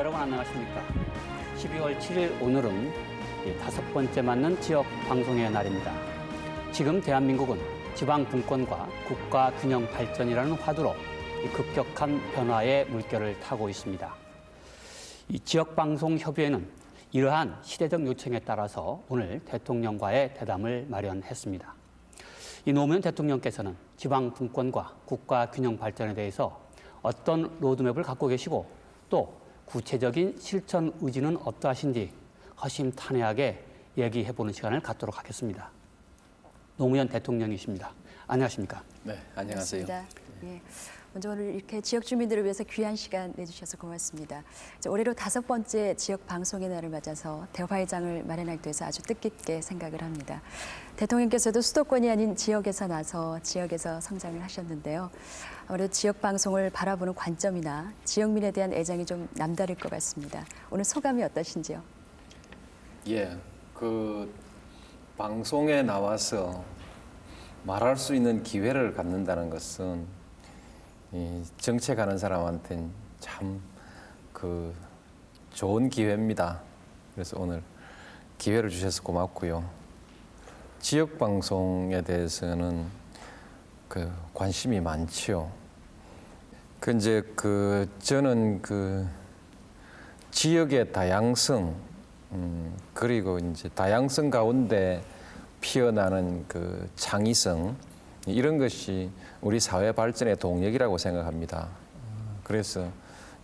여러분 안녕하십니까? 12월 7일 오늘은 5번째 맞는 지역 방송의 날입니다. 지금 대한민국은 지방 분권과 국가 균형 발전이라는 화두로 급격한 변화의 물결을 타고 있습니다. 이 지역 방송 협의회는 이러한 시대적 요청에 따라서 오늘 대통령과의 대담을 마련했습니다. 이 노무현 대통령께서는 지방 분권과 국가 균형 발전에 대해서 어떤 로드맵을 갖고 계시고 또 구체적인 실천 의지는 어떠하신지 허심탄회하게 얘기해보는 시간을 갖도록 하겠습니다. 노무현 대통령이십니다. 안녕하십니까? 네, 안녕하세요. 예, 먼저 오늘 이렇게 지역 주민들을 위해서 귀한 시간 내주셔서 고맙습니다. 올해로 5번째 지역 방송의 날을 맞아서 대화회장을 마련하기 위해서 아주 뜻깊게 생각을 합니다. 대통령께서도 수도권이 아닌 지역에서 나서 지역에서 성장을 하셨는데요. 아무래도 지역 방송을 바라보는 관점이나 지역민에 대한 애정이 좀 남다를 것 같습니다. 오늘 소감이 어떠신지요? 예, 그 방송에 나와서 말할 수 있는 기회를 갖는다는 것은 이 정책하는 사람한테는 참 그 좋은 기회입니다. 그래서 오늘 기회를 주셔서 고맙고요. 지역 방송에 대해서는 그 관심이 많지요. 저는 그 지역의 다양성 그리고 이제 다양성 가운데 피어나는 그 창의성 이런 것이 우리 사회 발전의 동력이라고 생각합니다. 그래서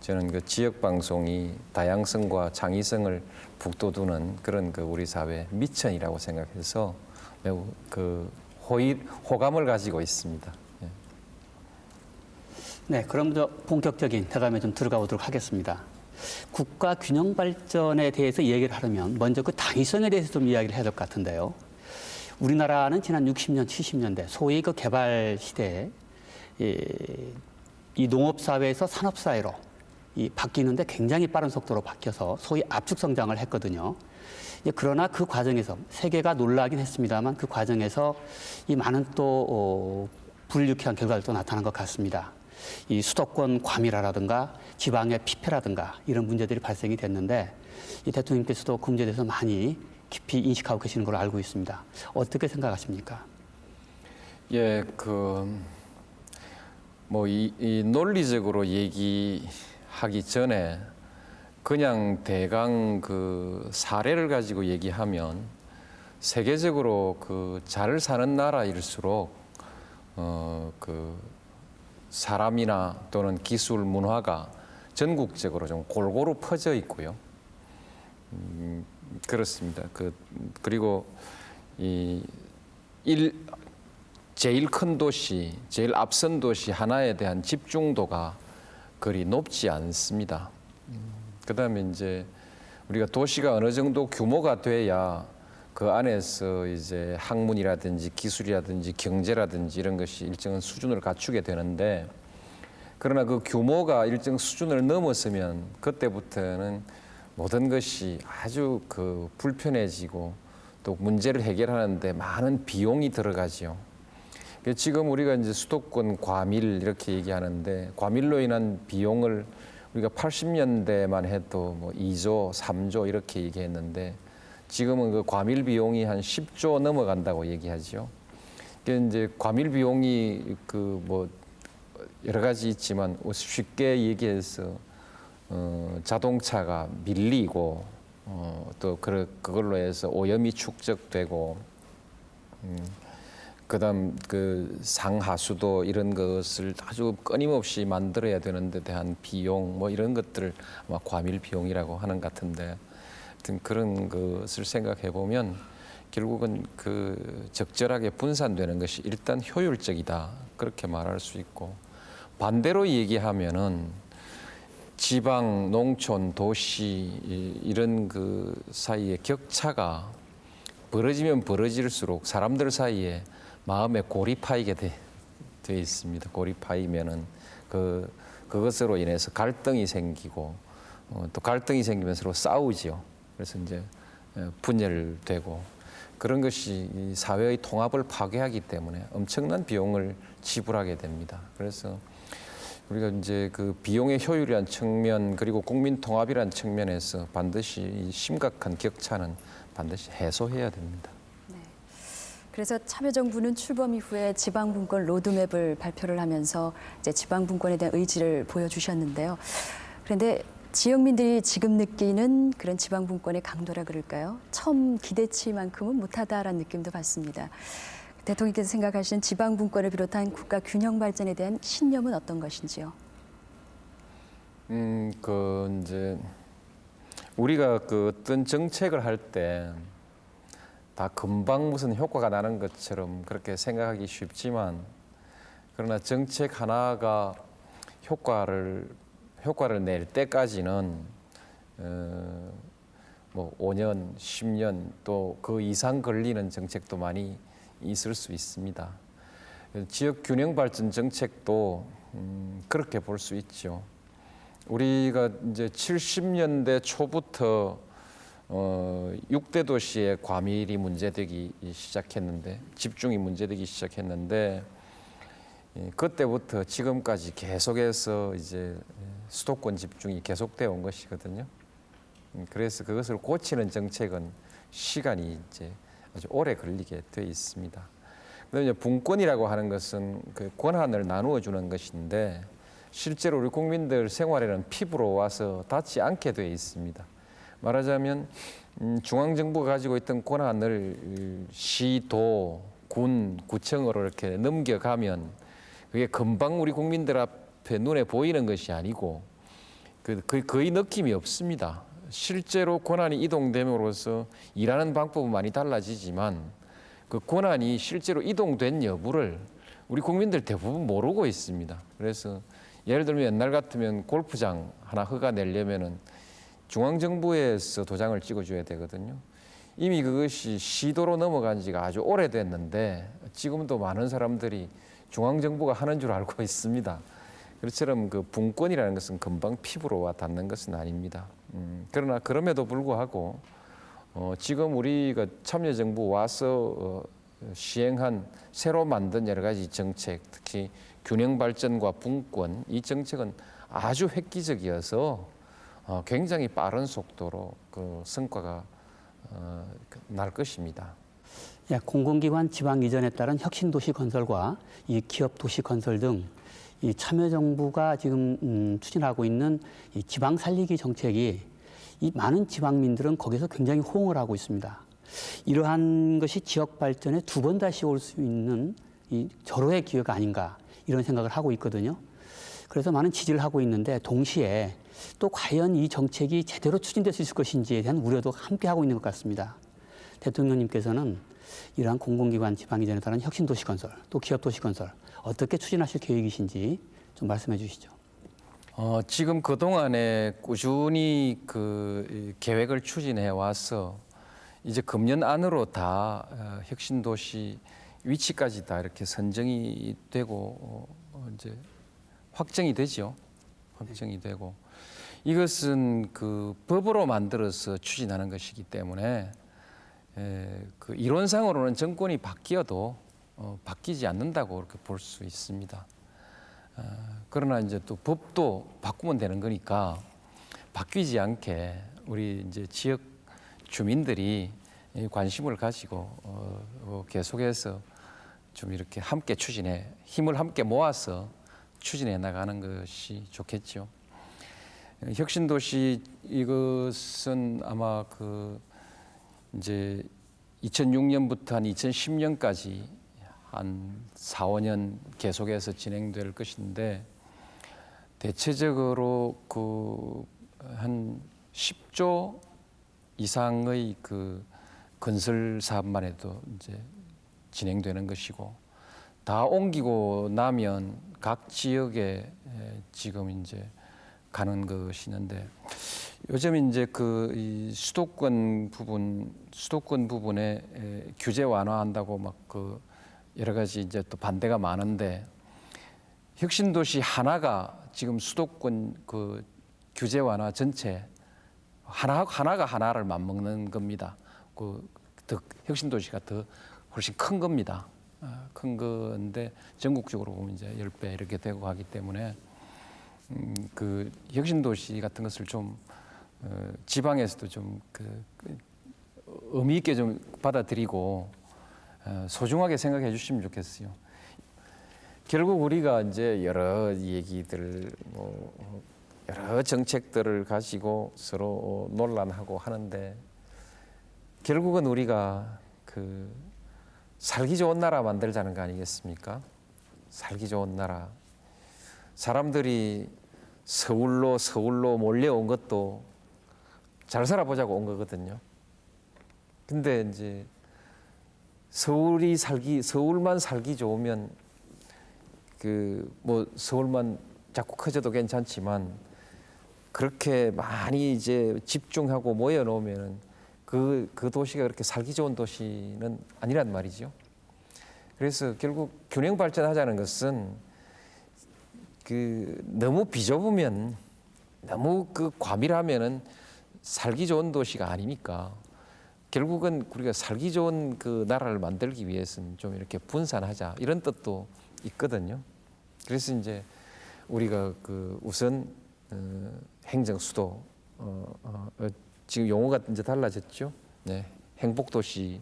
저는 그 지역 방송이 다양성과 창의성을 북돋우는 그런 그 우리 사회 미천이라고 생각해서 매우 그 호감을 가지고 있습니다. 예. 네, 그럼 본격적인 대담에 좀 들어가 보도록 하겠습니다. 국가 균형 발전에 대해서 얘기를 하려면 먼저 그 당위성에 대해서 좀 이야기를 해야 될 것 같은데요. 우리나라는 지난 60년, 70년대 소위 그 개발 시대에 이 농업사회에서 산업사회로 바뀌는데 굉장히 빠른 속도로 바뀌어서 소위 압축 성장을 했거든요. 그러나 그 과정에서 세계가 놀라긴 했습니다만 그 과정에서 이 많은 또 불유쾌한 결과들도 나타난 것 같습니다. 이 수도권 과밀화라든가 지방의 피폐라든가 이런 문제들이 발생이 됐는데 이 대통령께서도 그 문제에 대해서 많이 깊이 인식하고 계시는 걸로 알고 있습니다. 어떻게 생각하십니까? 예, 이 논리적으로 얘기하기 전에 그냥 대강 그 사례를 가지고 얘기하면 세계적으로 그 잘 사는 나라일수록 그 사람이나 또는 기술 문화가 전국적으로 좀 골고루 퍼져 있고요. 그렇습니다. 그리고 제일 큰 도시, 제일 앞선 도시 하나에 대한 집중도가 그리 높지 않습니다. 그다음에 이제 우리가 도시가 어느 정도 규모가 돼야 그 안에서 이제 학문이라든지 기술이라든지 경제라든지 이런 것이 일정한 수준을 갖추게 되는데 그러나 그 규모가 일정 수준을 넘었으면 그때부터는 모든 것이 아주 그 불편해지고 또 문제를 해결하는데 많은 비용이 들어가죠. 지금 우리가 이제 수도권 과밀 이렇게 얘기하는데 과밀로 인한 비용을 우리가 80년대만 해도 뭐 2조, 3조 이렇게 얘기했는데 지금은 그 과밀 비용이 한 10조 넘어간다고 얘기하죠. 이제 과밀 비용이 그 뭐 여러 가지 있지만 쉽게 얘기해서 자동차가 밀리고 또 그걸로 해서 오염이 축적되고 그다음 그 상하수도 이런 것을 아주 끊임없이 만들어야 되는 데 대한 비용 뭐 이런 것들을 아마 과밀 비용이라고 하는 것 같은데 하여튼 그런 것을 생각해 보면 결국은 그 적절하게 분산되는 것이 일단 효율적이다 그렇게 말할 수 있고 반대로 얘기하면은 지방, 농촌, 도시 이런 그 사이의 격차가 벌어지면 벌어질수록 사람들 사이에 마음에 골이 파이게 돼 있습니다. 골이 파이면은 그것으로 인해서 갈등이 생기고 또 갈등이 생기면 서로 싸우지요. 그래서 이제 분열되고 그런 것이 이 사회의 통합을 파괴하기 때문에 엄청난 비용을 지불하게 됩니다. 그래서 우리가 이제 그 비용의 효율이란 측면 그리고 국민 통합이란 측면에서 반드시 이 심각한 격차는 반드시 해소해야 됩니다. 그래서 참여정부는 출범 이후에 지방분권 로드맵을 발표를 하면서 이제 지방분권에 대한 의지를 보여주셨는데요. 그런데 지역민들이 지금 느끼는 그런 지방분권의 강도라 그럴까요? 처음 기대치만큼은 못하다라는 느낌도 받습니다. 대통령께서 생각하시는 지방분권을 비롯한 국가 균형 발전에 대한 신념은 어떤 것인지요? 그 이제 우리가 그 어떤 정책을 할 때 다 금방 무슨 효과가 나는 것처럼 그렇게 생각하기 쉽지만 그러나 정책 하나가 효과를 낼 때까지는 뭐 5년, 10년 또 그 이상 걸리는 정책도 많이 있을 수 있습니다. 지역 균형 발전 정책도 그렇게 볼 수 있죠. 우리가 이제 70년대 초부터 6대 도시의 과밀이 문제되기 시작했는데 집중이 문제되기 시작했는데 그때부터 지금까지 계속해서 이제 수도권 집중이 계속되어 온 것이거든요. 그래서 그것을 고치는 정책은 시간이 이제 아주 오래 걸리게 돼 있습니다. 그다음에 분권이라고 하는 것은 그 권한을 나누어 주는 것인데 실제로 우리 국민들 생활에는 피부로 와서 닿지 않게 돼 있습니다. 말하자면 중앙정부가 가지고 있던 권한을 시, 도, 군, 구청으로 이렇게 넘겨가면 그게 금방 우리 국민들 앞에 눈에 보이는 것이 아니고 거의 느낌이 없습니다. 실제로 권한이 이동됨으로써 일하는 방법은 많이 달라지지만 그 권한이 실제로 이동된 여부를 우리 국민들 대부분 모르고 있습니다. 그래서 예를 들면 옛날 같으면 골프장 하나 허가 내려면은 중앙정부에서 도장을 찍어줘야 되거든요. 이미 그것이 시도로 넘어간 지가 아주 오래됐는데 지금도 많은 사람들이 중앙정부가 하는 줄 알고 있습니다. 그처럼 그 분권이라는 것은 금방 피부로 와 닿는 것은 아닙니다. 그러나 그럼에도 불구하고 지금 우리가 참여정부 와서 시행한 새로 만든 여러 가지 정책, 특히 균형 발전과 분권 이 정책은 아주 획기적이어서 굉장히 빠른 속도로 그 성과가 날 것입니다. 공공기관 지방 이전에 따른 혁신도시 건설과 이 기업 도시 건설 등 이 참여정부가 지금 추진하고 있는 이 지방 살리기 정책이 이 많은 지방민들은 거기서 굉장히 호응을 하고 있습니다. 이러한 것이 지역 발전에 두 번 다시 올 수 있는 이 절호의 기회가 아닌가 이런 생각을 하고 있거든요. 그래서 많은 지지를 하고 있는데 동시에 또 과연 이 정책이 제대로 추진될 수 있을 것인지에 대한 우려도 함께 하고 있는 것 같습니다. 대통령님께서는 이러한 공공기관 지방 이전에 따른 혁신도시 건설, 또 기업도시 건설 어떻게 추진하실 계획이신지 좀 말씀해 주시죠. 지금 그동안에 꾸준히 그 계획을 추진해 와서 이제 금년 안으로 다 혁신도시 위치까지 다 이렇게 선정이 되고 이제 확정이 되죠. 확정이 되고 이것은 그 법으로 만들어서 추진하는 것이기 때문에 그 이론상으로는 정권이 바뀌어도 바뀌지 않는다고 그렇게 볼 수 있습니다. 그러나 이제 또 법도 바꾸면 되는 거니까 바뀌지 않게 우리 이제 지역 주민들이 관심을 가지고 계속해서 좀 이렇게 함께 힘을 함께 모아서 추진해 나가는 것이 좋겠죠. 혁신도시 이것은 아마 그 이제 2006년부터 한 2010년까지 한 4, 5년 계속해서 진행될 것인데 대체적으로 그 한 10조 이상의 그 건설 사업만 해도 이제 진행되는 것이고 다 옮기고 나면 각 지역에 지금 이제 가는 것이 있는데 요즘 이제 이 수도권 부분에 규제 완화한다고 막 그 여러 가지 이제 또 반대가 많은데 혁신도시 하나가 지금 수도권 그 규제 완화 전체 하나가 하나를 맞먹는 겁니다. 더 혁신도시가 더 훨씬 큰 겁니다. 큰 건데 전국적으로 보면 이제 10배 이렇게 되고 하기 때문에 그 혁신 도시 같은 것을 좀 지방에서도 좀 의미 있게 좀 받아들이고 소중하게 생각해 주시면 좋겠어요. 결국 우리가 이제 여러 얘기들, 여러 정책들을 가지고 서로 논란하고 하는데 결국은 우리가 그 살기 좋은 나라 만들자는 거 아니겠습니까? 살기 좋은 나라. 사람들이 서울로 몰려온 것도 잘 살아보자고 온 거거든요. 근데 이제 서울만 살기 좋으면 서울만 자꾸 커져도 괜찮지만 그렇게 많이 이제 집중하고 모여놓으면은 그 도시가 그렇게 살기 좋은 도시는 아니란 말이죠. 그래서 결국 균형 발전하자는 것은 너무 비좁으면 너무 과밀하면은 살기 좋은 도시가 아니니까 결국은 우리가 살기 좋은 그 나라를 만들기 위해서는 좀 이렇게 분산하자 이런 뜻도 있거든요. 그래서 이제 우리가 우선 행정 수도 지금 용어가 이제 달라졌죠. 네, 행복 도시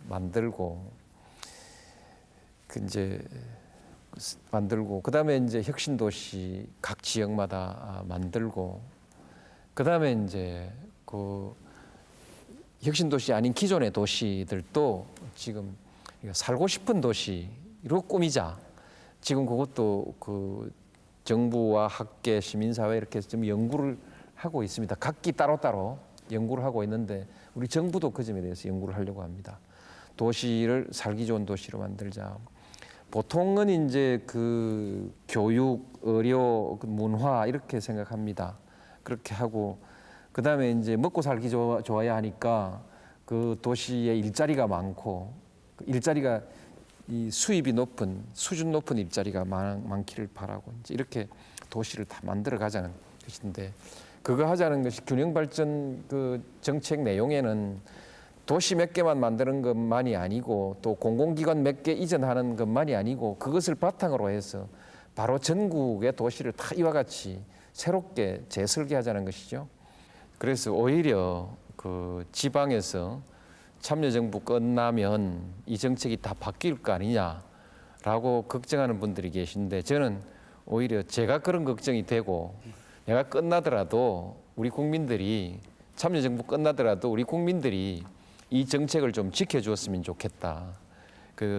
만들고 그다음에 이제 혁신 도시 각 지역마다 만들고 그다음에 이제 혁신 도시 아닌 기존의 도시들도 지금 살고 싶은 도시로 꾸미자. 지금 그것도 정부와 학계, 시민사회 이렇게 좀 연구를 하고 있습니다. 각기 따로따로 연구를 하고 있는데 우리 정부도 그 점에 대해서 연구를 하려고 합니다. 도시를 살기 좋은 도시로 만들자. 보통은 이제 교육, 의료, 문화 이렇게 생각합니다. 그렇게 하고 그다음에 이제 먹고 살기 좋아야 하니까 그 도시에 일자리가 많고 일자리가 이 수입이 높은 수준 높은 일자리가 많기를 바라고 이제 이렇게 도시를 다 만들어 가자는 것인데 그거 하자는 것이 균형 발전 정책 내용에는 도시 몇 개만 만드는 것만이 아니고 또 공공기관 몇 개 이전하는 것만이 아니고 그것을 바탕으로 해서 바로 전국의 도시를 다 이와 같이 새롭게 재설계하자는 것이죠. 그래서 오히려 지방에서 참여정부 끝나면 이 정책이 다 바뀔 거 아니냐라고 걱정하는 분들이 계신데 저는 오히려 제가 그런 걱정이 되고 내가 끝나더라도 우리 국민들이 참여정부 끝나더라도 우리 국민들이 이 정책을 좀 지켜주었으면 좋겠다.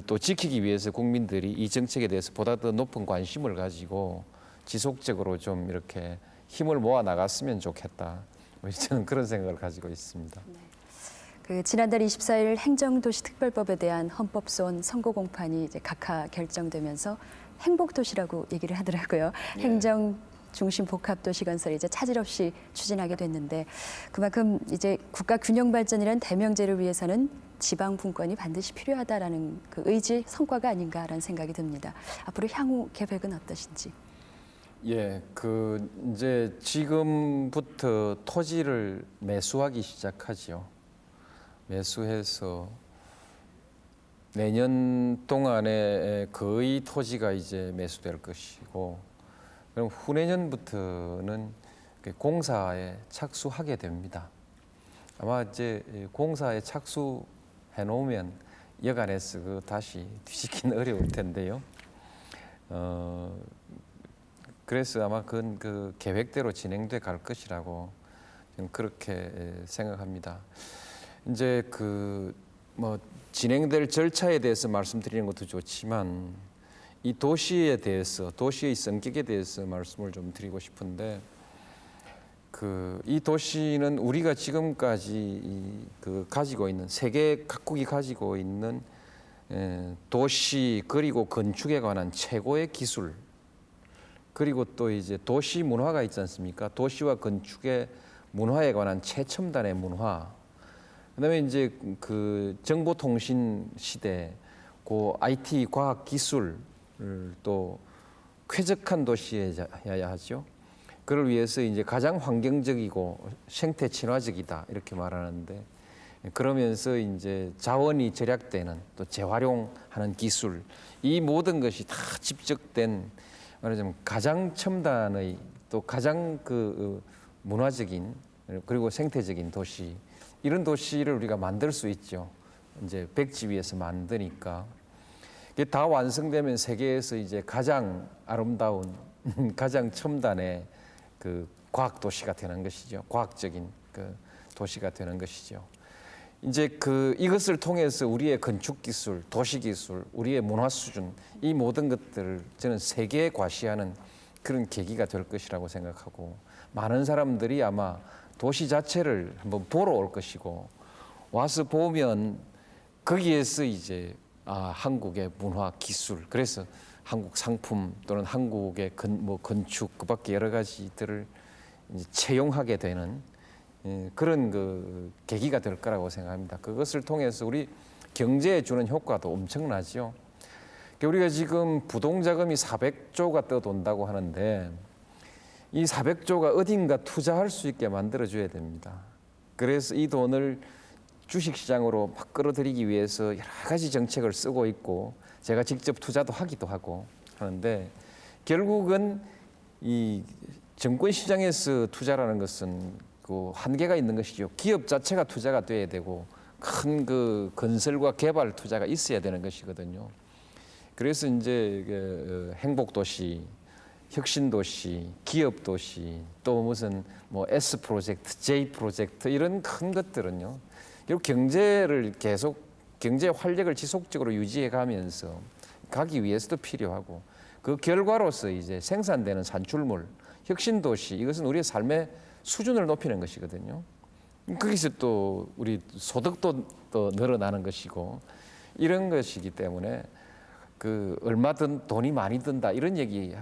또 지키기 위해서 국민들이 이 정책에 대해서 보다 더 높은 관심을 가지고 지속적으로 좀 이렇게 힘을 모아 나갔으면 좋겠다. 저는 그런 생각을 가지고 있습니다. 지난달 24일 행정도시특별법에 대한 헌법소원 선고 공판이 이제 각하 결정되면서 행복도시라고 얘기를 하더라고요. 예. 행정 중심 복합도시 건설을 이제 차질 없이 추진하게 됐는데 그만큼 이제 국가 균형 발전이라는 대명제를 위해서는 지방 분권이 반드시 필요하다라는 그 의지 성과가 아닌가라는 생각이 듭니다. 앞으로 향후 계획은 어떠신지? 예, 이제 지금부터 토지를 매수하기 시작하지요. 매수해서 내년 동안에 거의 토지가 이제 매수될 것이고 그럼 후내년부터는 공사에 착수하게 됩니다. 아마 이제 공사에 착수해 놓으면 여간해서 다시 뒤집기는 어려울 텐데요. 그래서 아마 그건 계획대로 진행돼 갈 것이라고 저는 그렇게 생각합니다. 이제 진행될 절차에 대해서 말씀드리는 것도 좋지만 이 도시에 대해서 도시의 성격에 대해서 말씀을 좀 드리고 싶은데 이 도시는 우리가 지금까지 가지고 있는 세계 각국이 가지고 있는 도시 그리고 건축에 관한 최고의 기술 그리고 또 이제 도시 문화가 있지 않습니까? 도시와 건축의 문화에 관한 최첨단의 문화. 그다음에 이제 정보통신 시대, IT 과학 기술을 또 쾌적한 도시여야 하죠. 그를 위해서 이제 가장 환경적이고 생태 친화적이다 이렇게 말하는데 그러면서 이제 자원이 절약되는 또 재활용하는 기술 이 모든 것이 다 집적된 말하자면 가장 첨단의 또 가장 그 문화적인 그리고 생태적인 도시, 이런 도시를 우리가 만들 수 있죠. 이제 백지 위에서 만드니까 이게 다 완성되면 세계에서 이제 가장 아름다운 가장 첨단의 그 과학 도시가 되는 것이죠. 과학적인 그 도시가 되는 것이죠. 이제 이것을 통해서 우리의 건축 기술, 도시 기술, 우리의 문화 수준, 이 모든 것들을 저는 세계에 과시하는 그런 계기가 될 것이라고 생각하고, 많은 사람들이 아마 도시 자체를 한번 보러 올 것이고, 와서 보면 거기에서 이제 한국의 문화 기술, 그래서 한국 상품 또는 한국의 건축 그밖에 여러 가지들을 이제 채용하게 되는 그런 그 계기가 될 거라고 생각합니다. 그것을 통해서 우리 경제에 주는 효과도 엄청나죠. 우리가 지금 부동자금이 400조가 떠돈다고 하는데, 이 400조가 어딘가 투자할 수 있게 만들어줘야 됩니다. 그래서 이 돈을 주식시장으로 막 끌어들이기 위해서 여러 가지 정책을 쓰고 있고, 제가 직접 투자도 하기도 하고 하는데, 결국은 이 증권시장에서 투자라는 것은 그 한계가 있는 것이죠. 기업 자체가 투자가 돼야 되고 큰 그 건설과 개발 투자가 있어야 되는 것이거든요. 그래서 이제 행복도시, 혁신도시, 기업도시, 또 무슨 뭐 S 프로젝트, J 프로젝트 이런 큰 것들은요. 결국 경제를 계속 경제 활력을 지속적으로 유지해 가면서 가기 위해서도 필요하고, 그 결과로서 이제 생산되는 산출물, 혁신도시, 이것은 우리의 삶의 수준을 높이는 것이거든요. 거기서 또 우리 소득도 또 늘어나는 것이고, 이런 것이기 때문에 얼마든 돈이 많이 든다 이런 얘기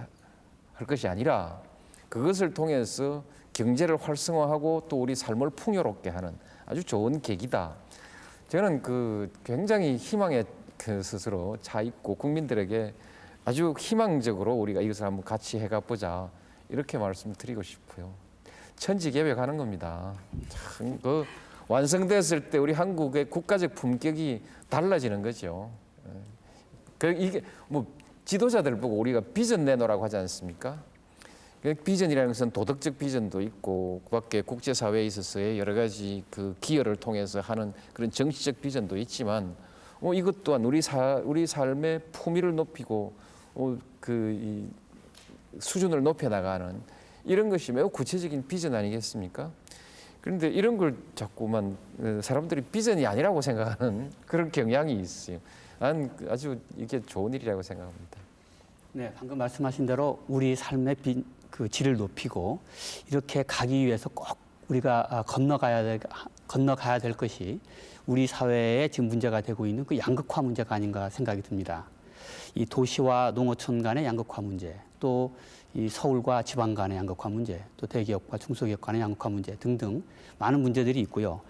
할 것이 아니라, 그것을 통해서 경제를 활성화하고 또 우리 삶을 풍요롭게 하는 아주 좋은 계기다. 저는 굉장히 희망에 스스로 차 있고, 국민들에게 아주 희망적으로 우리가 이것을 한번 같이 해가 보자, 이렇게 말씀드리고 싶어요. 천지개벽하는 겁니다. 참 완성됐을 때 우리 한국의 국가적 품격이 달라지는 거죠. 이게 뭐 지도자들 보고 우리가 비전 내놓으라고 하지 않습니까? 비전이라는 것은 도덕적 비전도 있고, 그밖에 국제사회에 있어서의 여러 가지 기여를 통해서 하는 그런 정치적 비전도 있지만, 이것 또한 우리 삶의 품위를 높이고 이 수준을 높여나가는 이런 것이 매우 구체적인 비전 아니겠습니까? 그런데 이런 걸 자꾸만 사람들이 비전이 아니라고 생각하는 그런 경향이 있어요. 난 아주 이게 좋은 일이라고 생각합니다. 네, 방금 말씀하신 대로 우리 삶의 질을 높이고 이렇게 가기 위해서 꼭 우리가 건너가야 될 것이 우리 사회에 지금 문제가 되고 있는 그 양극화 문제가 아닌가 생각이 듭니다. 이 도시와 농어촌 간의 양극화 문제, 또 이 서울과 지방 간의 양극화 문제, 또 대기업과 중소기업 간의 양극화 문제 등등 많은 문제들이 있고요.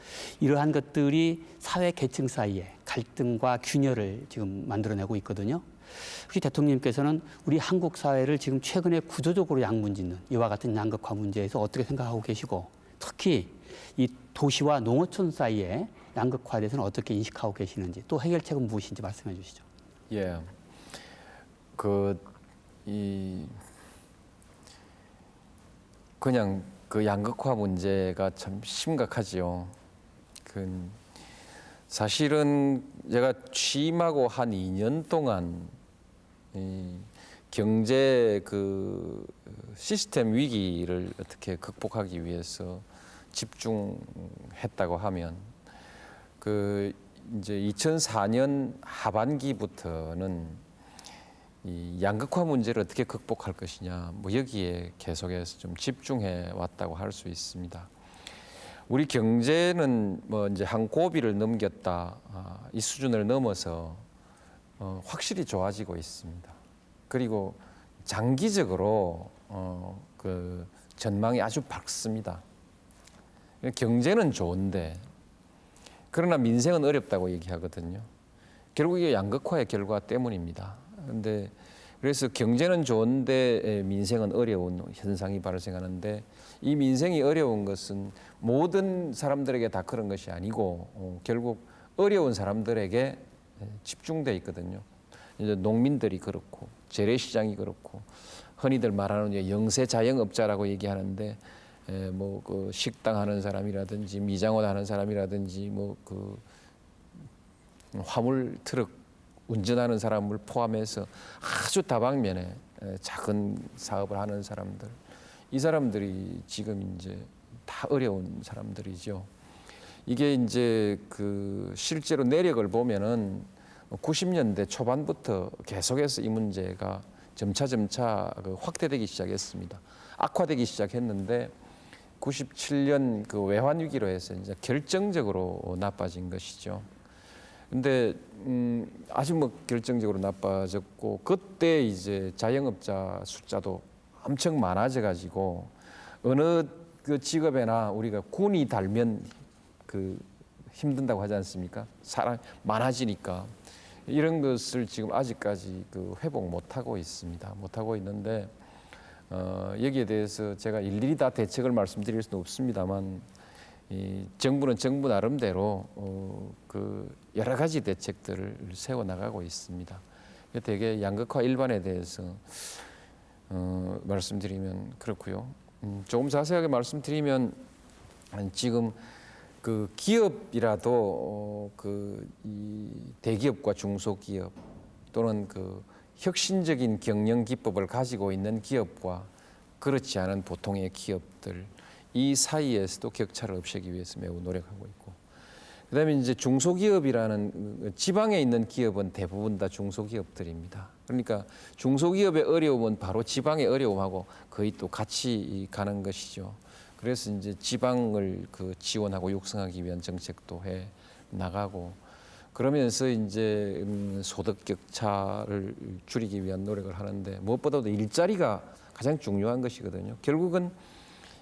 이러한 것들이 사회 계층 사이에 갈등과 균열을 지금 만들어내고 있거든요. 혹시 대통령님께서는 우리 한국 사회를 지금 최근에 구조적으로 양분짓는 이와 같은 양극화 문제에서 어떻게 생각하고 계시고, 특히 이 도시와 농어촌 사이의 양극화에 대해서는 어떻게 인식하고 계시는지, 또 해결책은 무엇인지 말씀해 주시죠. 예, 그냥 양극화 문제가 참 심각하지요. 사실은 제가 취임하고 한 2년 동안 이 경제 시스템 위기를 어떻게 극복하기 위해서 집중했다고 하면, 이제 2004년 하반기부터는 이 양극화 문제를 어떻게 극복할 것이냐, 여기에 계속해서 좀 집중해 왔다고 할 수 있습니다. 우리 경제는 이제 한 고비를 넘겼다, 이 수준을 넘어서 확실히 좋아지고 있습니다. 그리고 장기적으로 전망이 아주 밝습니다. 경제는 좋은데, 그러나 민생은 어렵다고 얘기하거든요. 결국 이게 양극화의 결과 때문입니다. 그런데 그래서 경제는 좋은데 민생은 어려운 현상이 발생하는데, 이 민생이 어려운 것은 모든 사람들에게 다 그런 것이 아니고 결국 어려운 사람들에게 집중돼 있거든요. 이제 농민들이 그렇고, 재래시장이 그렇고, 흔히들 말하는 영세 자영업자라고 얘기하는데 뭐 그 식당 하는 사람이라든지 미장원 하는 사람이라든지 뭐 그 화물 트럭 운전하는 사람을 포함해서 아주 다방면에 작은 사업을 하는 사람들, 이 사람들이 지금 이제 다 어려운 사람들이죠. 이게 이제 그 실제로 내력을 보면은 90년대 초반부터 계속해서 이 문제가 점차 그 확대되기 시작했습니다. 악화되기 시작했는데 97년 그 외환 위기로 해서 이제 결정적으로 나빠진 것이죠. 근데 아주 뭐 결정적으로 나빠졌고, 그때 이제 자영업자 숫자도 엄청 많아져 가지고 어느 그 직업에나 우리가 군이 달면 그 힘든다고 하지 않습니까? 사람 많아지니까 이런 것을 지금 아직까지 그 회복 못 하고 있습니다. 못 하고 있는데 여기에 대해서 제가 일일이 다 대책을 말씀드릴 수는 없습니다만, 이 정부는 정부 나름대로 그 여러 가지 대책들을 세워 나가고 있습니다. 되게 양극화 일반에 대해서 말씀드리면 그렇고요. 조금 자세하게 말씀드리면 지금 그 기업이라도 그 이 대기업과 중소기업 또는 그 혁신적인 경영 기법을 가지고 있는 기업과 그렇지 않은 보통의 기업들, 이 사이에서도 격차를 없애기 위해서 매우 노력하고 있고, 그다음에 이제 중소기업이라는 지방에 있는 기업은 대부분 다 중소기업들입니다. 그러니까 중소기업의 어려움은 바로 지방의 어려움하고 거의 또 같이 가는 것이죠. 그래서 이제 지방을 그 지원하고 육성하기 위한 정책도 해 나가고, 그러면서 이제 소득 격차를 줄이기 위한 노력을 하는데, 무엇보다도 일자리가 가장 중요한 것이거든요. 결국은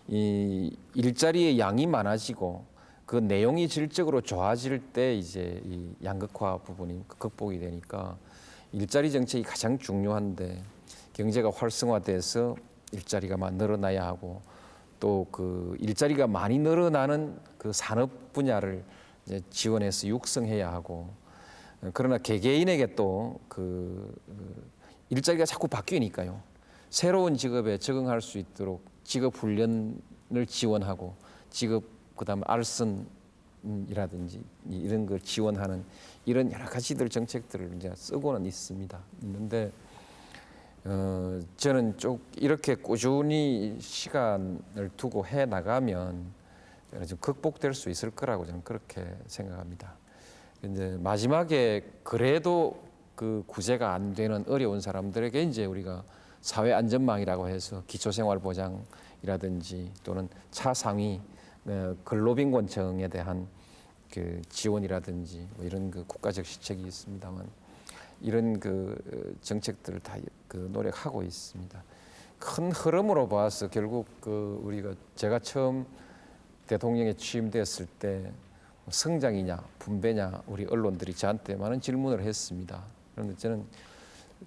이 일자리의 양이 많아지고 그 내용이 질적으로 좋아질 때 이제 이 양극화 부분이 극복이 되니까 일자리 정책이 가장 중요한데, 경제가 활성화돼서 일자리가 늘어나야 하고, 또 그 일자리가 많이 늘어나는 그 산업 분야를 이제 지원해서 육성해야 하고, 그러나 개개인에게 또 그 일자리가 자꾸 바뀌니까요. 새로운 직업에 적응할 수 있도록 직업 훈련을 지원하고, 직업 그다음에 알선이라든지 이런 걸 지원하는 이런 여러 가지들 정책들을 이제 쓰고는 있는데 저는 쭉 이렇게 꾸준히 시간을 두고 해 나가면 좀 극복될 수 있을 거라고 저는 그렇게 생각합니다. 근데 마지막에 그래도 그 구제가 안 되는 어려운 사람들에게 이제 우리가 사회 안전망이라고 해서 기초생활보장이라든지 또는 차상위 근로빈곤층에 대한 그 지원이라든지 뭐 이런 그 국가적 시책이 있습니다만, 이런 그 정책들을 다 그 노력하고 있습니다. 큰 흐름으로 봐서 결국 그 우리가 제가 처음 대통령에 취임됐을 때 성장이냐 분배냐 우리 언론들이 저한테 많은 질문을 했습니다. 그런데 저는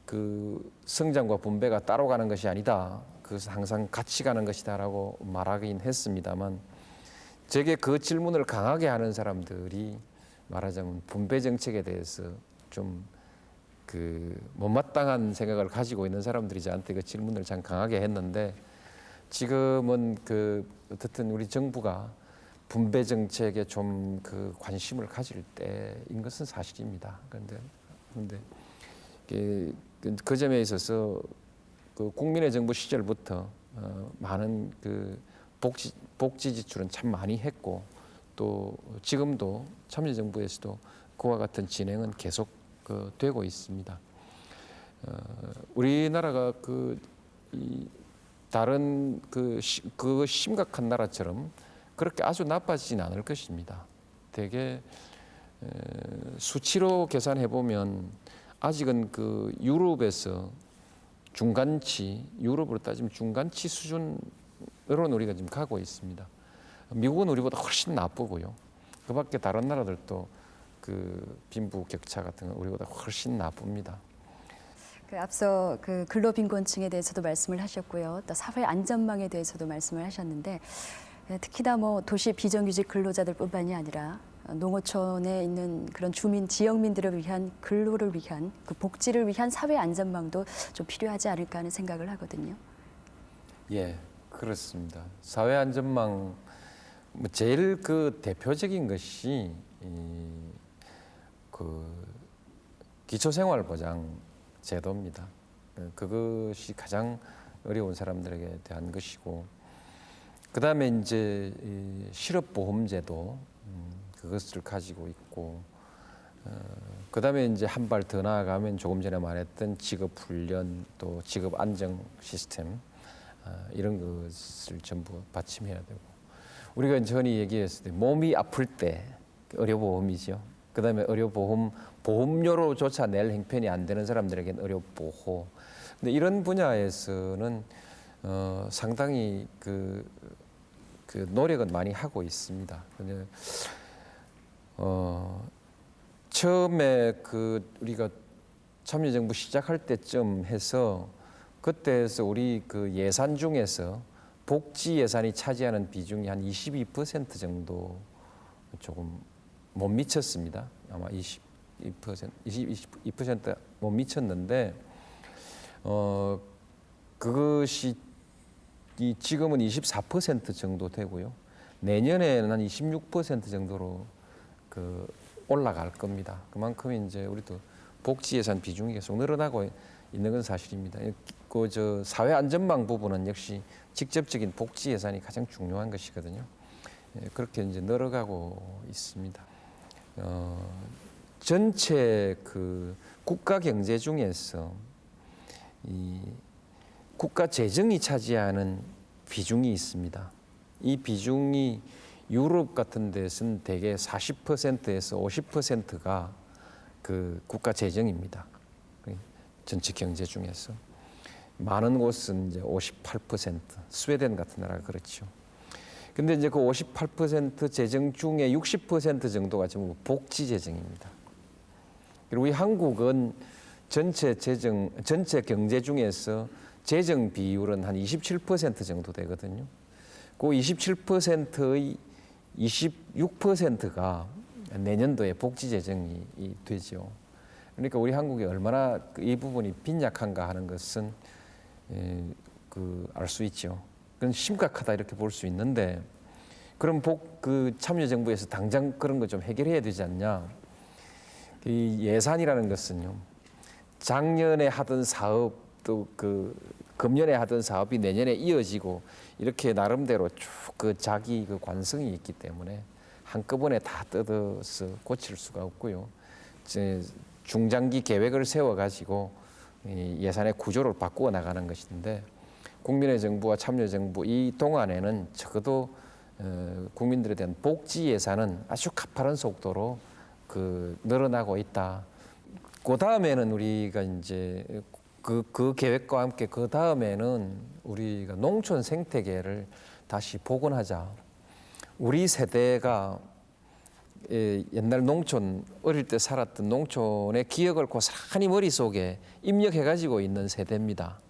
그 성장과 분배가 따로 가는 것이 아니다, 그것은 항상 같이 가는 것이다라고 말하긴 했습니다만, 제게 그 질문을 강하게 하는 사람들이 말하자면 분배 정책에 대해서 좀 그 못마땅한 생각을 가지고 있는 사람들이 저한테 그 질문을 참 강하게 했는데, 지금은 그 어떻든 우리 정부가 분배 정책에 좀 그 관심을 가질 때인 것은 사실입니다. 그런데 그 점에 있어서 그 국민의 정부 시절부터 많은 그 복지 지출은 참 많이 했고, 또 지금도 참여정부에서도 그와 같은 진행은 계속 되고 있습니다. 우리나라가 다른 그 심각한 나라처럼 그렇게 아주 나빠지진 않을 것입니다. 되게 수치로 계산해 보면 아직은 그 유럽에서 유럽으로 따지면 중간치 수준으로는 우리가 지금 가고 있습니다. 미국은 우리보다 훨씬 나쁘고요. 그밖에 다른 나라들도 그 빈부 격차 같은 건 우리보다 훨씬 나쁩니다. 앞서 그 근로빈곤층에 대해서도 말씀을 하셨고요. 또 사회 안전망에 대해서도 말씀을 하셨는데, 특히나 뭐 도시 비정규직 근로자들뿐만이 아니라 농어촌에 있는 그런 주민 지역민들을 위한 근로를 위한 그 복지를 위한 사회 안전망도 좀 필요하지 않을까 하는 생각을 하거든요. 예, 그렇습니다. 사회 안전망 뭐 제일 그 대표적인 것이 그 기초생활보장 제도입니다. 그것이 가장 어려운 사람들에게 대한 것이고, 그 다음에 이제 이 실업보험제도 그것을 가지고 있고, 그 다음에 이제 한 발 더 나아가면 조금 전에 말했던 직업훈련 또 직업안정 시스템 이런 것을 전부 받침해야 되고, 우리가 전에 얘기했을 때 몸이 아플 때 의료보험이죠. 그 다음에 의료보험 보험료로조차 낼 형편이 안 되는 사람들에게는 의료보호. 근데 이런 분야에서는 상당히 그 노력은 많이 하고 있습니다. 근데 처음에 우리가 참여정부 시작할 때쯤 해서 그때에서 우리 그 예산 중에서 복지 예산이 차지하는 비중이 한 22% 정도 조금 못 미쳤습니다. 아마 22%못 미쳤는데 그것이 지금은 24% 정도 되고요. 내년에는 한 26% 정도로 올라갈 겁니다. 그만큼 이제 우리도 복지 예산 비중이 계속 늘어나고 있는 건 사실입니다. 그 사회 안전망 부분은 역시 직접적인 복지 예산이 가장 중요한 것이거든요. 그렇게 이제 늘어가고 있습니다. 전체 그 국가 경제 중에서 이 국가 재정이 차지하는 비중이 있습니다. 이 비중이 유럽 같은 데서는 대개 40%에서 50%가 그 국가 재정입니다. 전체 경제 중에서 많은 곳은 이제 58%, 스웨덴 같은 나라가 그렇죠. 근데 이제 그 58% 재정 중에 60% 정도가 전부 복지 재정입니다. 그리고 우리 한국은 전체 경제 중에서 재정 비율은 한 27% 정도 되거든요. 그 27%의 26%가 내년도에 복지 재정이 되죠. 그러니까 우리 한국이 얼마나 이 부분이 빈약한가 하는 것은 알 수 있죠. 그건 심각하다 이렇게 볼 수 있는데, 그럼 참여정부에서 당장 그런 거 좀 해결해야 되지 않냐? 이 예산이라는 것은요, 작년에 하던 사업 또 금년에 하던 사업이 내년에 이어지고 이렇게 나름대로 쭉 자기 관성이 있기 때문에 한꺼번에 다 뜯어서 고칠 수가 없고요. 중장기 계획을 세워가지고 예산의 구조를 바꾸어 나가는 것인데, 국민의 정부와 참여정부 이 동안에는 적어도 국민들에 대한 복지 예산은 아주 가파른 속도로 늘어나고 있다. 그 다음에는 우리가 이제 그 계획과 함께 그 다음에는 우리가 농촌 생태계를 다시 복원하자. 우리 세대가 옛날 농촌, 어릴 때 살았던 농촌의 기억을 고스란히 머릿속에 입력해가지고 있는 세대입니다.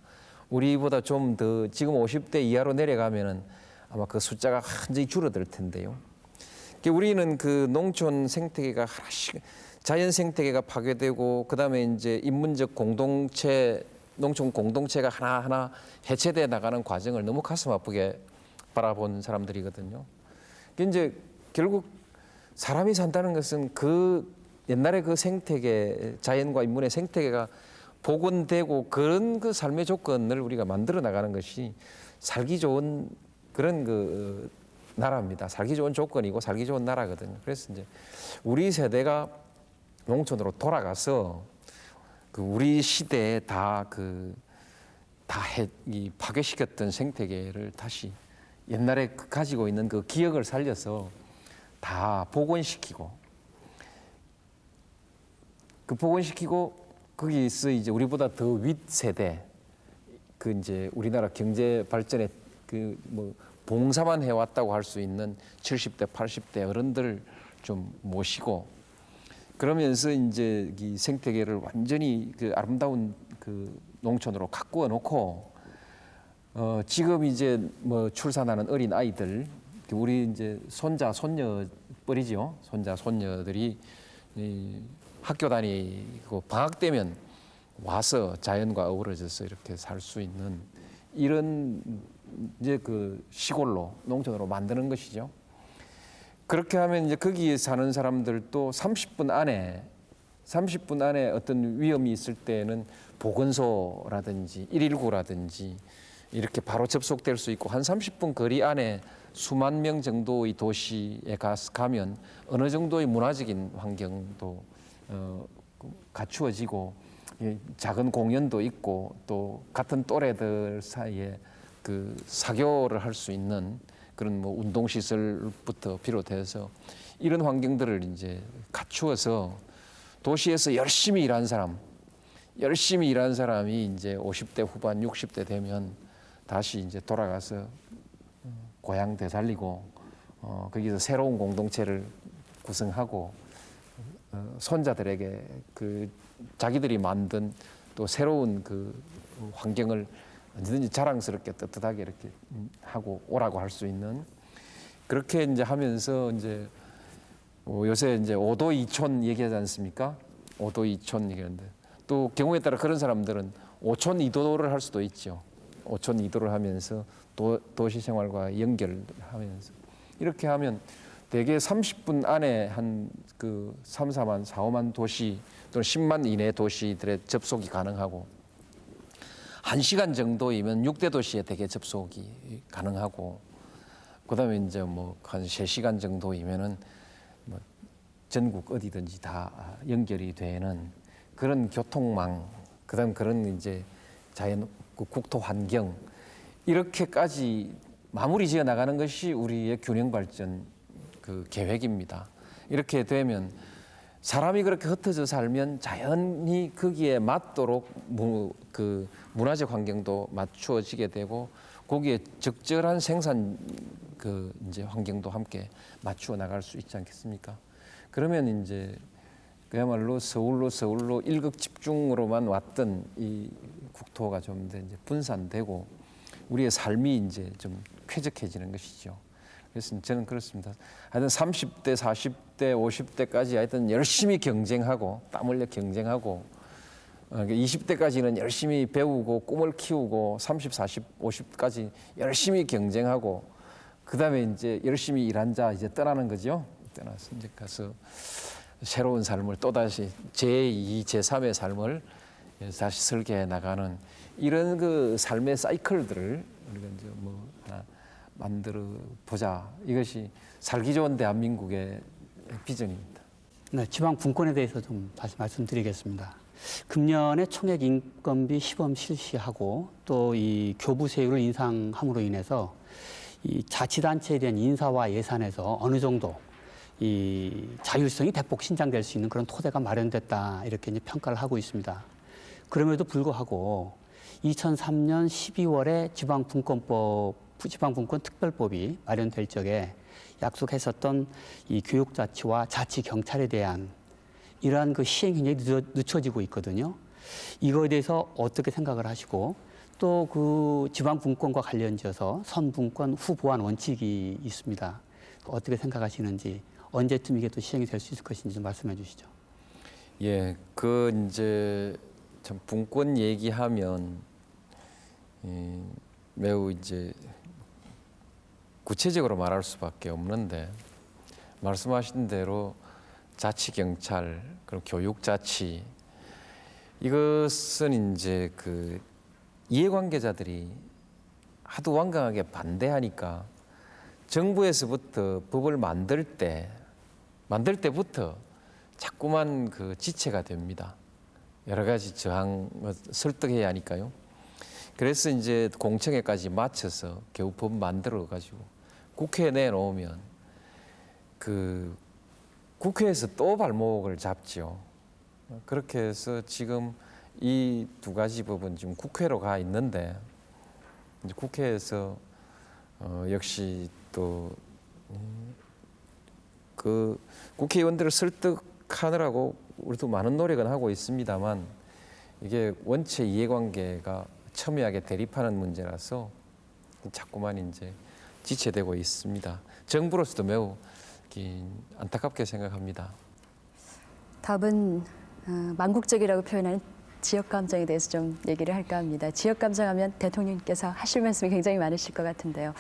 우리보다 좀 더 지금 50대 이하로 내려가면은 아마 그 숫자가 완전히 줄어들 텐데요. 우리는 그 농촌 생태계가 하나씩, 자연 생태계가 파괴되고 그다음에 이제 인문적 공동체, 농촌 공동체가 하나하나 해체돼 나가는 과정을 너무 가슴 아프게 바라본 사람들이거든요. 이제 결국 사람이 산다는 것은 그 옛날에 그 생태계, 자연과 인문의 생태계가 복원되고 그런 그 삶의 조건을 우리가 만들어 나가는 것이 살기 좋은 그런 나라입니다. 살기 좋은 조건이고 살기 좋은 나라거든요. 그래서 이제 우리 세대가 농촌으로 돌아가서 우리 시대에 이 파괴시켰던 생태계를 다시 옛날에 가지고 있는 그 기억을 살려서 다 복원시키고, 거기서 이제 우리보다 더 윗세대, 이제 우리나라 경제 발전에 봉사만 해왔다고 할 수 있는 70대, 80대 어른들 좀 모시고, 그러면서 이제 이 생태계를 완전히 아름다운 농촌으로 가꾸어 놓고, 지금 이제 출산하는 어린 아이들, 우리 이제 손자 손녀 뻘이죠. 손자 손녀들이 이 학교 다니고 방학 되면 와서 자연과 어우러져서 이렇게 살 수 있는 이런 이제 그 시골로 농촌으로 만드는 것이죠. 그렇게 하면 이제 거기에 사는 사람들도 30분 안에 어떤 위험이 있을 때는 보건소라든지 119라든지 이렇게 바로 접속될 수 있고 한 30분 거리 안에 수만 명 정도의 도시에 가면 어느 정도의 문화적인 환경도 갖추어지고 작은 공연도 있고 또 같은 또래들 사이에 그 사교를 할 수 있는 그런 뭐 운동 시설부터 비롯해서 이런 환경들을 이제 갖추어서 도시에서 열심히 일한 사람이 이제 50대 후반, 60대 되면 다시 이제 돌아가서 고향 되살리고 거기서 새로운 공동체를 구성하고 손자들에게 그 자기들이 만든 또 새로운 그 환경을 언제든지 자랑스럽게 떳떳하게 이렇게 하고 오라고 할 수 있는 그렇게 이제 하면서 이제 요새 이제 5도 2촌 얘기하지 않습니까? 5도 2촌 얘기하는데 또 경우에 따라 그런 사람들은 5촌 2도를 할 수도 있죠. 5촌 2도를 하면서 도시 생활과 연결하면서 이렇게 하면 대개 30분 안에 한 그 3, 4만, 4, 5만 도시 또는 10만 이내 도시들의 접속이 가능하고 1시간 정도이면 6대 도시에 대개 접속이 가능하고 그다음에 이제 뭐 한 3시간 정도이면은 뭐 전국 어디든지 다 연결이 되는 그런 교통망, 그다음 그런 이제 자연 국토 환경 이렇게까지 마무리 지어 나가는 것이 우리의 균형 발전 그 계획입니다. 이렇게 되면 사람이 그렇게 흩어져 살면 자연히 거기에 맞도록 그 문화적 환경도 맞추어지게 되고 거기에 적절한 생산 그 이제 환경도 함께 맞추어 나갈 수 있지 않겠습니까? 그러면 이제 그야말로 서울로 일극 집중으로만 왔던 이 국토가 좀 더 이제 분산되고 우리의 삶이 이제 좀 쾌적해지는 것이죠. 그래서 저는 그렇습니다. 하여튼 30대, 40대, 50대까지 하여튼 열심히 경쟁하고 땀 흘려 경쟁하고 20대까지는 열심히 배우고 꿈을 키우고 30, 40, 50까지 열심히 경쟁하고 그다음에 이제 열심히 일한 자 이제 떠나는 거죠. 떠나서 이제 가서 새로운 삶을 또다시 제2, 제3의 삶을 다시 설계해 나가는 이런 그 삶의 사이클들을 우리가 이제 뭐 하나 만들어 보자. 이것이 살기 좋은 대한민국의 비전입니다. 네, 지방 분권에 대해서 좀 다시 말씀드리겠습니다. 금년에 총액 인건비 시범 실시하고 또 이 교부세율을 인상함으로 인해서 이 자치단체에 대한 인사와 예산에서 어느 정도 이 자율성이 대폭 신장될 수 있는 그런 토대가 마련됐다 이렇게 이제 평가를 하고 있습니다. 그럼에도 불구하고 2003년 12월에 지방분권 특별법이 마련될 적에 약속했었던 이 교육자치와 자치경찰에 대한 이러한 그 시행이 굉장히 늦춰지고 있거든요. 이거에 대해서 어떻게 생각을 하시고 또 그 지방분권과 관련지어서 선분권 후보안 원칙이 있습니다. 어떻게 생각하시는지 언제쯤 이게 또 시행이 될 수 있을 것인지 좀 말씀해 주시죠. 예, 그 이제 참 분권 얘기하면 매우 이제 구체적으로 말할 수밖에 없는데 말씀하신 대로 자치경찰 그리고 교육자치 이것은 이제 그 이해관계자들이 하도 완강하게 반대하니까 정부에서부터 법을 만들 때부터 자꾸만 그 지체가 됩니다. 여러 가지 저항을 설득해야 하니까요. 그래서 이제 공청회까지 마쳐서 겨우 법 만들어 가지고 국회에 내놓으면 그 국회에서 또 발목을 잡죠. 그렇게 해서 지금 이 두 가지 법은 지금 국회로 가 있는데 이제 국회에서 역시 또 그 국회의원들을 설득하느라고 우리도 많은 노력은 하고 있습니다만 이게 원체 이해관계가 첨예하게 대립하는 문제라서 자꾸만 이제 지체되고 있습니다. 정부로서도 매우 안타깝게 생각합니다. 답은 망국적이라고 표현하는 지역 감정에 대해서 좀 얘기를 할까 합니다. 지역 감정하면 대통령께서 하실 말씀이 굉장히 많으실 것 같은데요.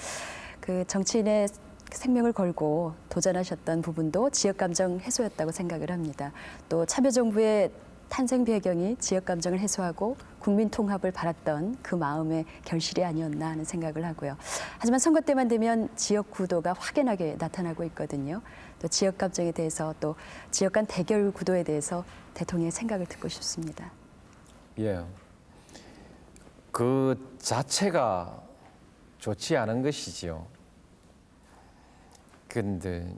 그 정치인의 생명을 걸고 도전하셨던 부분도 지역 감정 해소였다고 생각을 합니다. 또 참여정부의 탄생 배경이 지역 감정을 해소하고 국민 통합을 바랐던 그 마음의 결실이 아니었나 하는 생각을 하고요. 하지만 선거 때만 되면 지역 구도가 확연하게 나타나고 있거든요. 또 지역 감정에 대해서 또 지역 간 대결 구도에 대해서 대통령의 생각을 듣고 싶습니다. 예. 그 자체가 좋지 않은 것이지요. 근데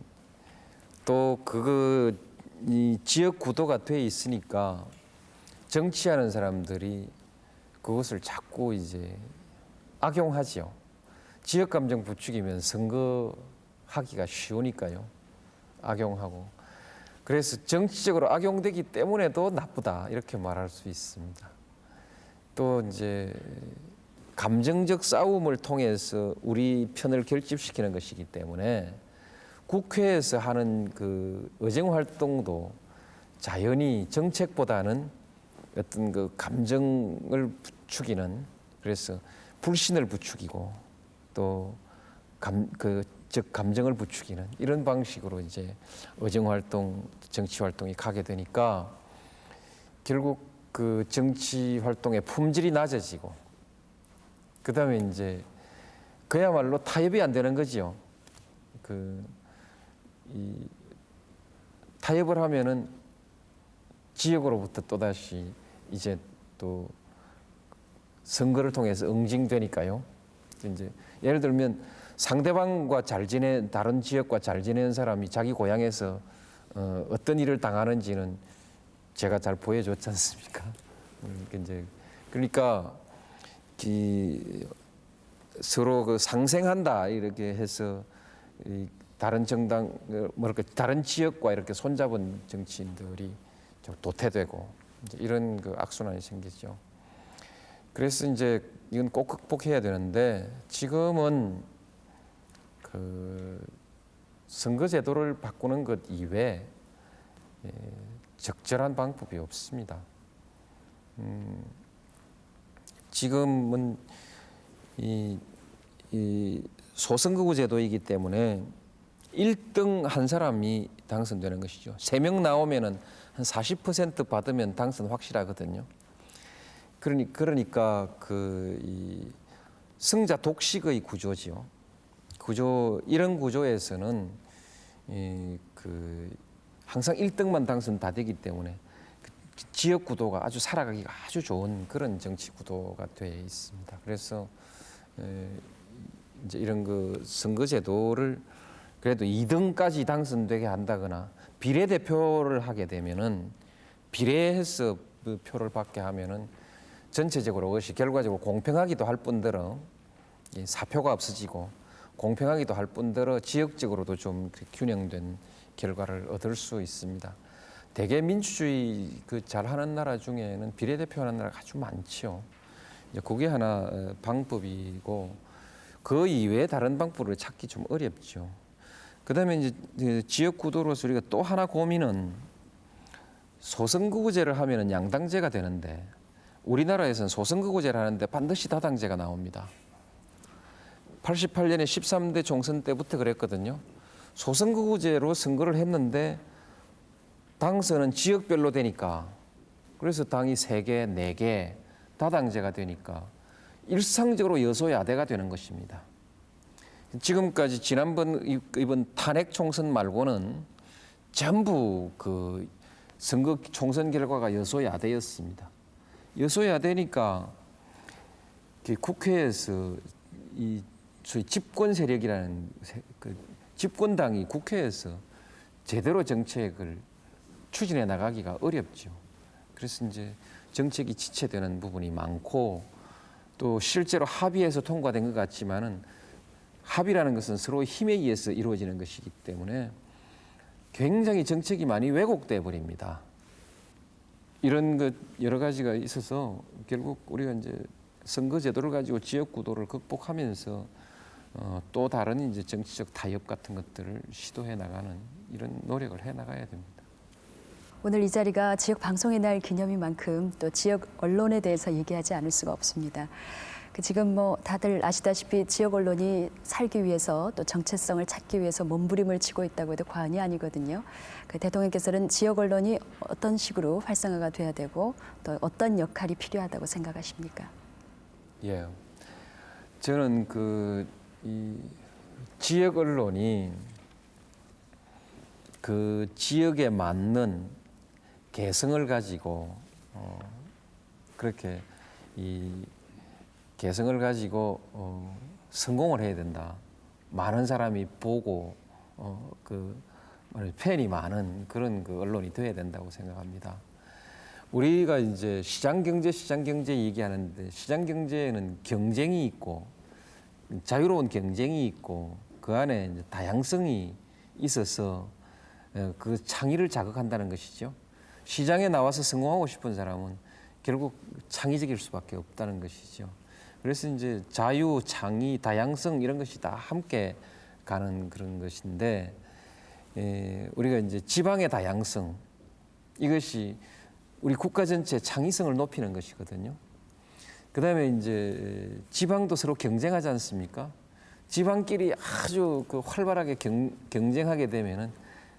또 이 지역 구도가 돼 있으니까 정치하는 사람들이 그것을 자꾸 이제 악용하지요. 지역 감정 부추기면 선거하기가 쉬우니까요. 악용하고. 그래서 정치적으로 악용되기 때문에도 나쁘다 이렇게 말할 수 있습니다. 또 이제 감정적 싸움을 통해서 우리 편을 결집시키는 것이기 때문에 국회에서 하는 그 의정 활동도 자연히 정책보다는 어떤 그 감정을 부추기는, 그래서 불신을 부추기고 또 감정을 부추기는 이런 방식으로 이제 의정 활동, 정치 활동이 가게 되니까 결국 그 정치 활동의 품질이 낮아지고, 그다음에 이제 그야말로 타협이 안 되는 거지요. 이 타협을 하면은 지역으로부터 또다시 이제 또 선거를 통해서 응징되니까요. 이제 예를 들면 상대방과 다른 지역과 잘 지내는 사람이 자기 고향에서 어떤 일을 당하는지는 제가 잘 보여줬지 않습니까? 이제 그러니까 서로 그 상생한다 이렇게 해서 다른 정당, 다른 지역과 이렇게 손잡은 정치인들이 좀 도태되고 이제 이런 그 악순환이 생기죠. 그래서 이제 이건 꼭 극복해야 되는데 지금은 그 선거제도를 바꾸는 것 이외에 적절한 방법이 없습니다. 지금은 이 소선거구 제도이기 때문에 1등 한 사람이 당선되는 것이죠. 3명 나오면은 한 40% 받으면 당선 확실하거든요. 그러니까 이 승자 독식의 구조지요. 이런 구조에서는 항상 1등만 당선 다 되기 때문에 지역 구도가 아주 살아가기가 아주 좋은 그런 정치 구도가 되어 있습니다. 그래서 이제 이런 그 선거제도를 그래도 2등까지 당선되게 한다거나 비례대표를 하게 되면은 비례해서 그 표를 받게 하면은 전체적으로 그것이 결과적으로 공평하기도 할 뿐더러 사표가 없어지고 공평하기도 할 뿐더러 지역적으로도 좀 균형된 결과를 얻을 수 있습니다. 대개 민주주의 그 잘하는 나라 중에는 비례대표하는 나라가 아주 많지요. 이제 그게 하나 방법이고 그 이외에 다른 방법을 찾기 좀 어렵죠. 그다음에 이제 지역 구도로서 우리가 또 하나 고민은 소선거구제를 하면은 양당제가 되는데 우리나라에서는 소선거구제를 하는데 반드시 다당제가 나옵니다. 88년에 13대 총선 때부터 그랬거든요. 소선거구제로 선거를 했는데 당선은 지역별로 되니까 그래서 당이 3개, 4개 다당제가 되니까 일상적으로 여소야대가 되는 것입니다. 지금까지 이번 탄핵 총선 말고는 전부 그 선거 총선 결과가 여소야대였습니다. 여소야대니까 국회에서 이 소위 집권 세력이라는 그 집권당이 국회에서 제대로 정책을 추진해 나가기가 어렵죠. 그래서 이제 정책이 지체되는 부분이 많고 또 실제로 합의해서 통과된 것 같지만은 합의라는 것은 서로 힘에 의해서 이루어지는 것이기 때문에 굉장히 정책이 많이 왜곡돼 버립니다. 이런 것 여러 가지가 있어서 결국 우리가 이제 선거제도를 가지고 지역구도를 극복하면서 또 다른 이제 정치적 타협 같은 것들을 시도해 나가는 이런 노력을 해 나가야 됩니다. 오늘 이 자리가 지역 방송의 날 기념인 만큼 또 지역 언론에 대해서 얘기하지 않을 수가 없습니다. 지금 뭐 다들 아시다시피 지역 언론이 살기 위해서 또 정체성을 찾기 위해서 몸부림을 치고 있다고 해도 과언이 아니거든요. 대통령께서는 지역 언론이 어떤 식으로 활성화가 돼야 되고 또 어떤 역할이 필요하다고 생각하십니까? 예, 저는 이 지역 언론이 그 지역에 맞는 개성을 가지고 그렇게 이 개성을 가지고 성공을 해야 된다. 많은 사람이 보고 팬이 많은 그런 그 언론이 되어야 된다고 생각합니다. 우리가 이제 시장 경제 얘기하는데 시장 경제에는 경쟁이 있고 자유로운 경쟁이 있고 그 안에 이제 다양성이 있어서 그 창의를 자극한다는 것이죠. 시장에 나와서 성공하고 싶은 사람은 결국 창의적일 수밖에 없다는 것이죠. 그래서 이제 자유, 창의, 다양성 이런 것이 다 함께 가는 그런 것인데 우리가 이제 지방의 다양성 이것이 우리 국가 전체의 창의성을 높이는 것이거든요. 그다음에 이제 지방도 서로 경쟁하지 않습니까? 지방끼리 아주 활발하게 경쟁하게 되면은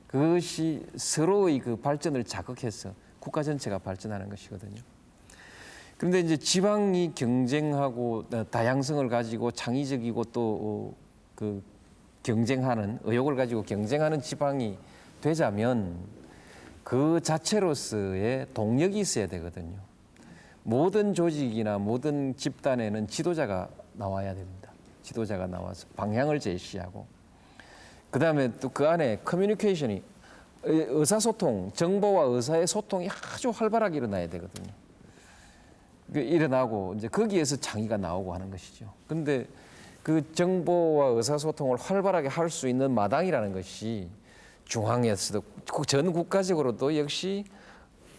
그것이 서로의 그 발전을 자극해서 국가 전체가 발전하는 것이거든요. 그런데 이제 지방이 경쟁하고 다양성을 가지고 창의적이고 또 그 경쟁하는 의욕을 가지고 경쟁하는 지방이 되자면 그 자체로서의 동력이 있어야 되거든요. 모든 조직이나 모든 집단에는 지도자가 나와야 됩니다. 지도자가 나와서 방향을 제시하고 그다음에 또 그 안에 커뮤니케이션이 의사소통, 정보와 의사의 소통이 아주 활발하게 일어나야 되거든요. 일어나고 이제 거기에서 창의가 나오고 하는 것이죠. 그런데 그 정보와 의사소통을 활발하게 할 수 있는 마당이라는 것이 중앙에서도 전 국가적으로도 역시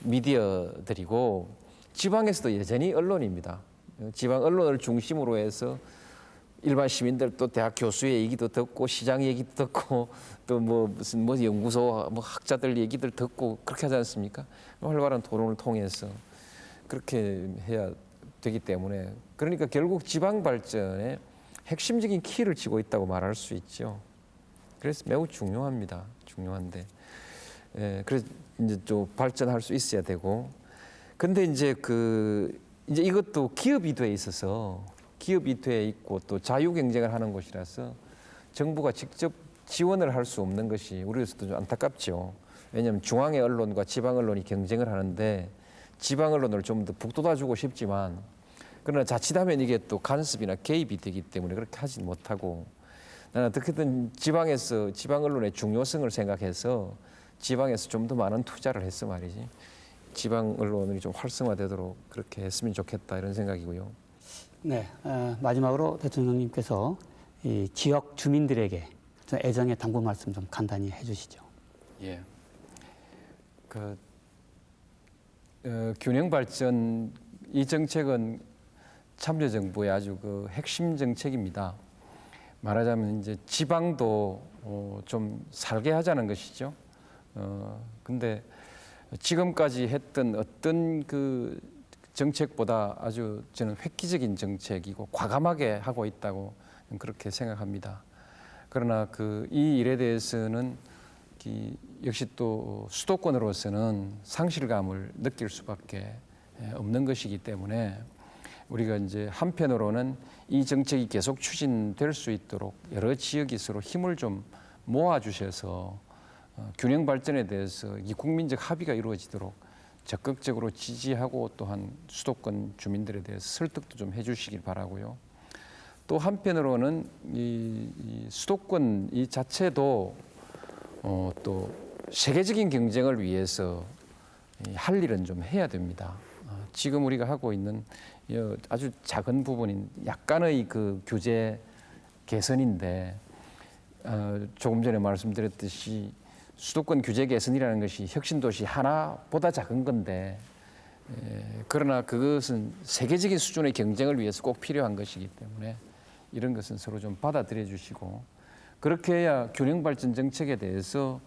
미디어들이고 지방에서도 여전히 언론입니다. 지방 언론을 중심으로 해서 일반 시민들도 대학 교수의 얘기도 듣고 시장 얘기도 듣고 또 무슨 연구소 학자들 얘기들 듣고 그렇게 하지 않습니까? 활발한 토론을 통해서 그렇게 해야 되기 때문에 그러니까 결국 지방 발전에 핵심적인 키를 쥐고 있다고 말할 수 있죠. 그래서 매우 중요합니다. 중요한데 그래서 이제 좀 발전할 수 있어야 되고 근데 이제 이제 이것도 기업이 돼 있어서 기업이 돼 있고 또 자유 경쟁을 하는 곳이라서 정부가 직접 지원을 할 수 없는 것이 우리로서도 좀 안타깝죠. 왜냐하면 중앙의 언론과 지방 언론이 경쟁을 하는데 지방 언론을 좀 더 북돋아주고 싶지만 그러나 자칫하면 이게 또 간섭이나 개입이 되기 때문에 그렇게 하지 못하고 나는 어떻게든 지방에서 지방 언론의 중요성을 생각해서 지방에서 좀 더 많은 투자를 했어 말이지. 지방 언론이 좀 활성화되도록 그렇게 했으면 좋겠다 이런 생각이고요. 네, 마지막으로 대통령님께서 이 지역 주민들에게 애정의 당부 말씀 좀 간단히 해주시죠. 예. 균형 발전 이 정책은 참여정부의 아주 핵심 정책입니다. 말하자면 이제 지방도 좀 살게 하자는 것이죠. 근데 지금까지 했던 어떤 정책보다 아주 저는 획기적인 정책이고 과감하게 하고 있다고 그렇게 생각합니다. 그러나 이 일에 대해서는 역시 또 수도권으로서는 상실감을 느낄 수밖에 없는 것이기 때문에 우리가 이제 한편으로는 이 정책이 계속 추진될 수 있도록 여러 지역이 서로 힘을 좀 모아주셔서 균형 발전에 대해서 이 국민적 합의가 이루어지도록 적극적으로 지지하고 또한 수도권 주민들에 대해서 설득도 좀 해주시길 바라고요. 또 한편으로는 이 수도권 이 자체도 또 세계적인 경쟁을 위해서 할 일은 좀 해야 됩니다. 지금 우리가 하고 있는 아주 작은 부분인 약간의 규제 개선인데 조금 전에 말씀드렸듯이 수도권 규제 개선이라는 것이 혁신도시 하나보다 작은 건데 그러나 그것은 세계적인 수준의 경쟁을 위해서 꼭 필요한 것이기 때문에 이런 것은 서로 좀 받아들여 주시고 그렇게 해야 균형 발전 정책에 대해서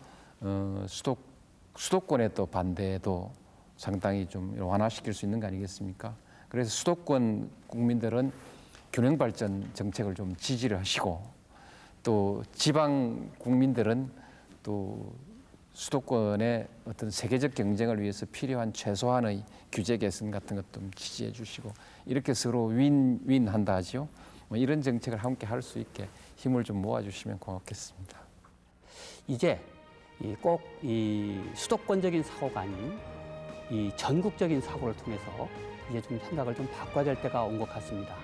수도권의 또 반대도 상당히 좀 완화시킬 수 있는 거 아니겠습니까? 그래서 수도권 국민들은 균형 발전 정책을 좀 지지를 하시고 또 지방 국민들은 또 수도권의 어떤 세계적 경쟁을 위해서 필요한 최소한의 규제 개선 같은 것 좀 지지해 주시고 이렇게 서로 윈윈한다 하죠. 뭐 이런 정책을 함께 할 수 있게 힘을 좀 모아주시면 고맙겠습니다. 이제 꼭 이 수도권적인 사고가 아닌 이 전국적인 사고를 통해서 이제 좀 생각을 좀 바꿔야 될 때가 온 것 같습니다.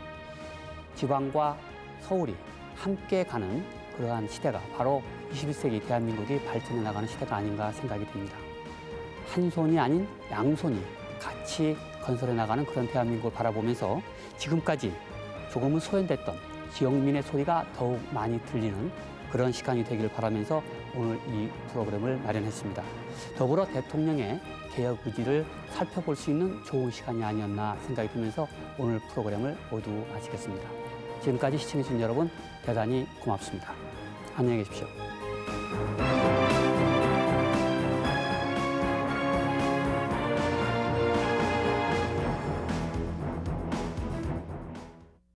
지방과 서울이 함께 가는 그러한 시대가 바로 21세기 대한민국이 발전해 나가는 시대가 아닌가 생각이 듭니다. 한 손이 아닌 양손이 같이 건설해 나가는 그런 대한민국을 바라보면서 지금까지 조금은 소외됐던 지역민의 소리가 더욱 많이 들리는 그런 시간이 되기를 바라면서 오늘 이 프로그램을 마련했습니다. 더불어 대통령의 개혁 의지를 살펴볼 수 있는 좋은 시간이 아니었나 생각이 들면서 오늘 프로그램을 모두 마치겠습니다. 지금까지 시청해주신 여러분 대단히 고맙습니다. 안녕히 계십시오.